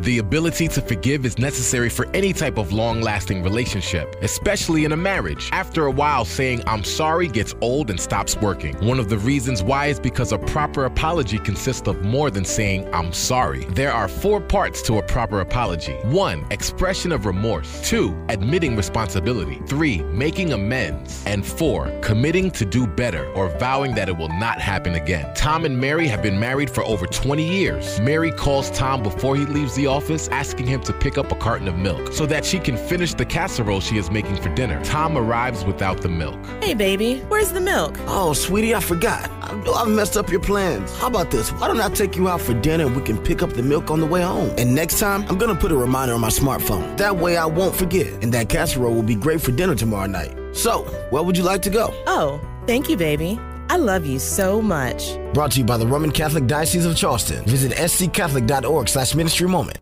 The ability to forgive is necessary for any type of long-lasting relationship, especially in a marriage. After a while, saying "I'm sorry" gets old and stops working. One of the reasons why is because a proper apology consists of more than saying "I'm sorry." There are 4 parts to a proper apology. 1. Expression of remorse. 2. Admitting responsibility. 3. Making amends. And 4. Committing to do better or vowing that it will not happen again. Tom and Mary have been married for over 20 years. Mary calls Tom before he leaves the office, asking him to pick up a carton of milk so that she can finish the casserole she is making for dinner. Tom arrives without the milk. Hey, baby, where's the milk? Oh, sweetie, I forgot. I've messed up your plans. How about this? Why don't I take you out for dinner and we can pick up the milk on the way home? And next time, I'm gonna put a reminder on my smartphone. That way I won't forget. And that casserole will be great for dinner tomorrow night. So, where would you like to go? Oh, thank you, baby. I love you so much. Brought to you by the Roman Catholic Diocese of Charleston. Visit sccatholic.org/ministry moment.